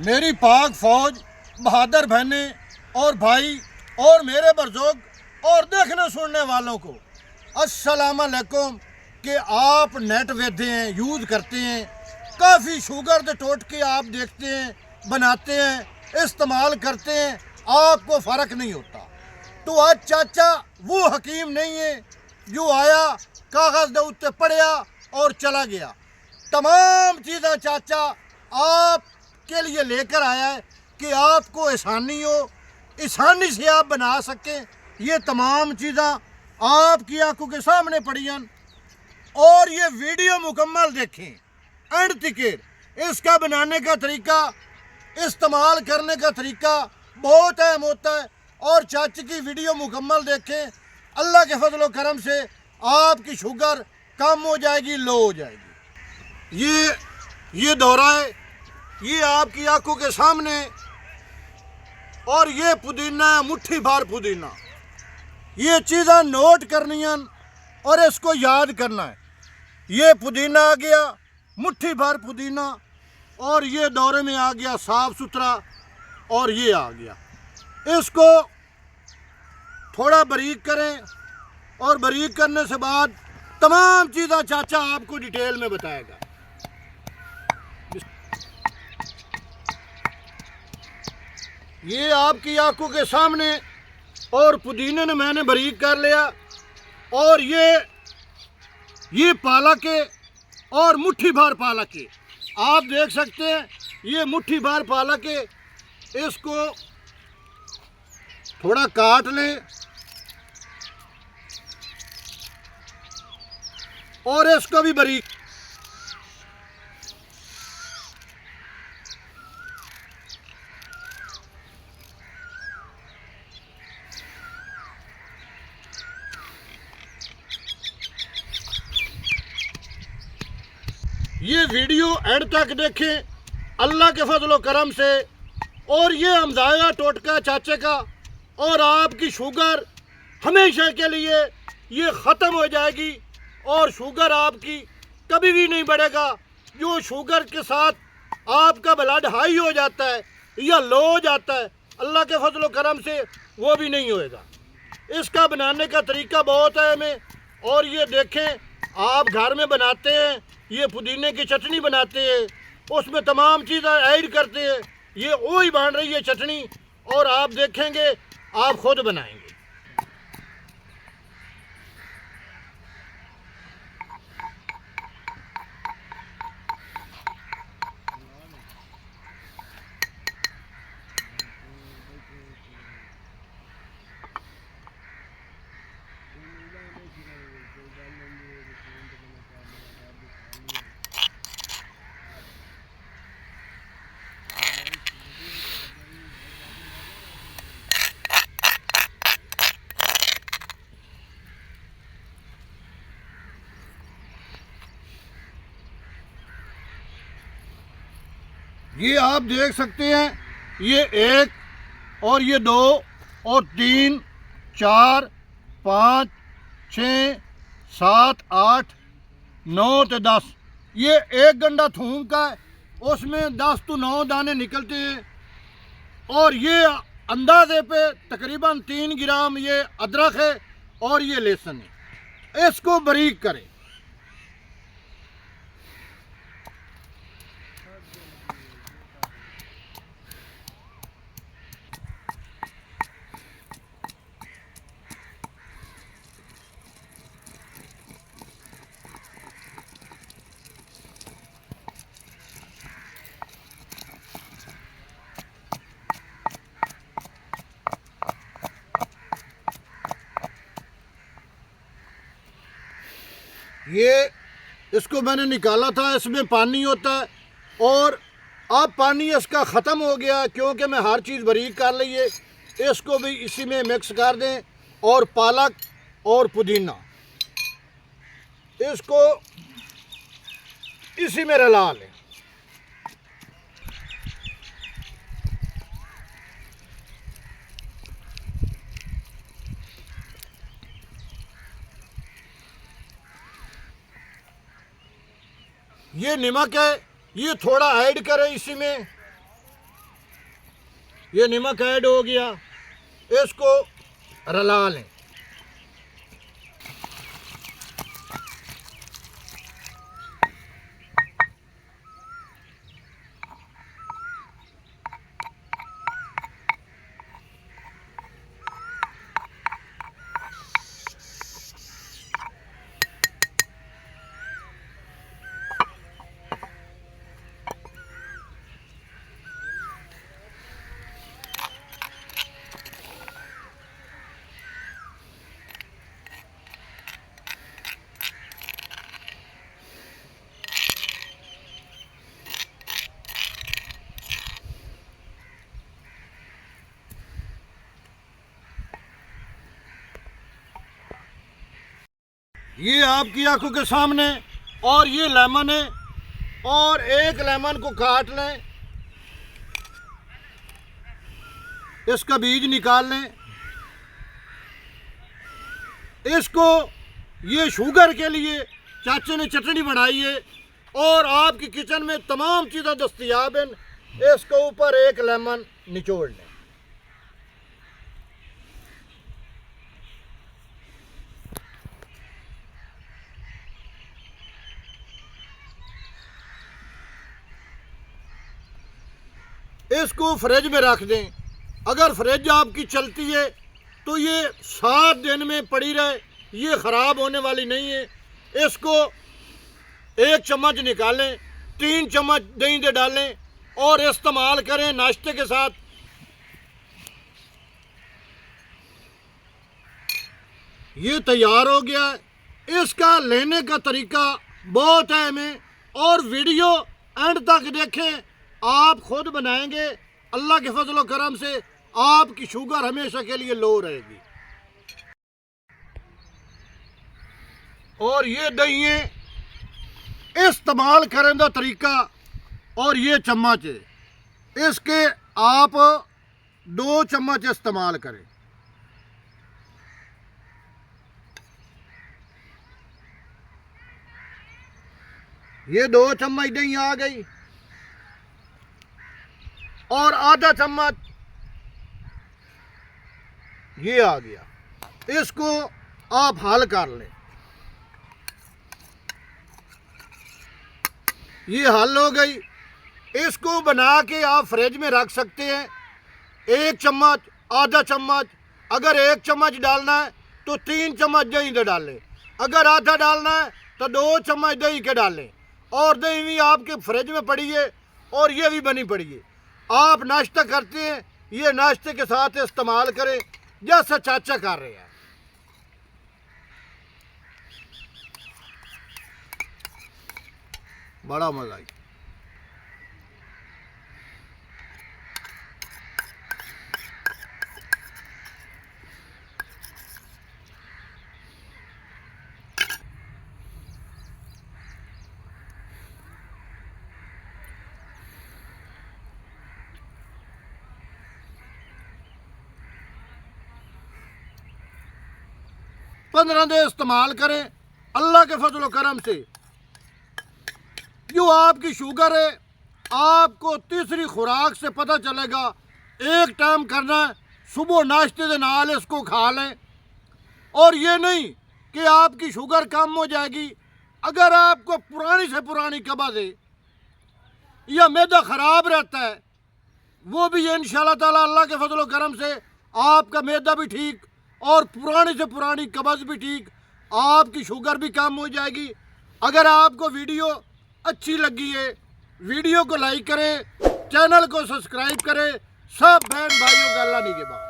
मेरी पाक फौज, बहादुर बहनें और भाई और मेरे बुजुर्ग और देखने सुनने वालों को अस्सलाम वालेकुम। कि आप नेट वेखते हैं, यूज़ करते हैं, काफ़ी शुगर के टोटके आप देखते हैं, बनाते हैं, इस्तेमाल करते हैं, आपको फ़र्क नहीं होता। तो आज चाचा वो हकीम नहीं है जो आया कागज़ के उत्ते पढ़िया और चला गया। तमाम चीज़ें चाचा आपके लिए लेकर आया है कि आपको आसानी हो, आसानी से आप बना सकें। ये तमाम चीज़ें आपकी आंखों के सामने पड़ी हैं और ये वीडियो मुकम्मल देखें एंड तक। इसका बनाने का तरीका, इस्तेमाल करने का तरीका बहुत अहम होता है और चाची की वीडियो मुकम्मल देखें। अल्लाह के फजल व करम से आपकी शुगर कम हो जाएगी, लो हो जाएगी। ये दौरा है, ये आपकी आंखों के सामने। और ये पुदीना है, मुट्ठी भर पुदीना। ये चीज़ें नोट करनी है और इसको याद करना है। ये पुदीना आ गया, मुट्ठी भर पुदीना, और ये दौरे में आ गया साफ़ सुथरा, और ये आ गया। इसको थोड़ा बारीक करें और बारीक करने से बाद तमाम चीज़ें चाचा आपको डिटेल में बताएगा। ये आपकी आंखों के सामने, और पुदीने ने मैंने बारीक कर लिया। और ये पालक है और मुट्ठी भर पालक है, आप देख सकते हैं। ये मुट्ठी भर पालक है, इसको थोड़ा काट लें और इसको भी बारीक। ये वीडियो एंड तक देखें अल्लाह के फजल व करम से। और ये हमजाया टोटका चाचे का, और आपकी शुगर हमेशा के लिए ये ख़त्म हो जाएगी और शुगर आपकी कभी भी नहीं बढ़ेगा। जो शुगर के साथ आपका ब्लड हाई हो जाता है या लो हो जाता है, अल्लाह के फजल व करम से वो भी नहीं होएगा। इसका बनाने का तरीका बहुत अहम है। और ये देखें, आप घर में बनाते हैं, ये पुदीने की चटनी बनाते हैं, उसमें तमाम चीज़ें ऐड करते हैं। ये वही बन रही है चटनी, और आप देखेंगे आप खुद बनाएंगे। ये आप देख सकते हैं, ये 1 और ये 2 और 3 4 5 6 7 8 9 तो 10। ये 1 गंडा थूम का है, उसमें 10 तो 9 दाने निकलते हैं। और ये अंदाजे पे तकरीबन 3 ग्राम ये अदरक है और ये लहसुन है। इसको बारीक करें। ये इसको मैंने निकाला था, इसमें पानी होता है, और अब पानी इसका ख़त्म हो गया क्योंकि मैं हर चीज़ बारीक कर ली है। इसको भी इसी में मिक्स कर दें, और पालक और पुदीना इसको इसी में रला लें। ये नमक है, ये थोड़ा ऐड करें इसी में। ये नमक ऐड हो गया, इसको रला लें। ये आपकी आंखों के सामने, और ये लेमन है, और एक लेमन को काट लें, इसका बीज निकाल लें। इसको ये शुगर के लिए चाचे ने चटनी बनाई है, और आपकी किचन में तमाम चीज़ें दस्तयाब हैं। इसके ऊपर एक लेमन निचोड़ लें। इसको फ्रिज में रख दें। अगर फ्रिज आपकी चलती है तो ये 7 दिन में पड़ी रहे, ये ख़राब होने वाली नहीं है। इसको 1 चम्मच निकालें, 3 चम्मच दही दे डालें और इस्तेमाल करें नाश्ते के साथ। ये तैयार हो गया है। इसका लेने का तरीका बहुत है हमें, और वीडियो एंड तक देखें, आप खुद बनाएंगे। अल्लाह के फजल करम से आपकी शुगर हमेशा के लिए लो रहेगी। और ये दही इस्तेमाल करें का तरीका, और ये चम्मच है, इसके आप 2 चम्मच इस्तेमाल करें। ये 2 चम्मच दही आ गई, और आधा चम्मच ये आ गया। इसको आप हल कर लें। ये हल हो गई। इसको बना के आप फ्रिज में रख सकते हैं। 1 चम्मच, आधा चम्मच, अगर 1 चम्मच डालना है तो 3 चम्मच दही के डालें, अगर आधा डालना है तो 2 चम्मच दही के डालें। और दही भी आपके फ्रिज में पड़ी है, और ये भी बनी पड़ी है। आप नाश्ता करते हैं, ये नाश्ते के साथ इस्तेमाल करें जैसा चाचा कर रहे हैं। बड़ा मजा आई। पंद्रह दिन इस्तेमाल करें अल्लाह के फजल करम से। जो आपकी शुगर है, आपको तीसरी खुराक से पता चलेगा। एक टाइम करना है, सुबह नाश्ते के नाल इसको खा लें। और ये नहीं कि आपकी शुगर कम हो जाएगी। अगर आपको पुरानी से पुरानी कब्ज़ है या मैदा ख़राब रहता है, वो भी इंशाअल्लाह ताला अल्लाह के फजल करम से आपका मैदा भी ठीक, और पुरानी से पुरानी कब्ज़ भी ठीक, आपकी शुगर भी कम हो जाएगी। अगर आपको वीडियो अच्छी लगी है, वीडियो को लाइक करें, चैनल को सब्सक्राइब करें। सब बहन भाइयों का अल्लाह निगहबान।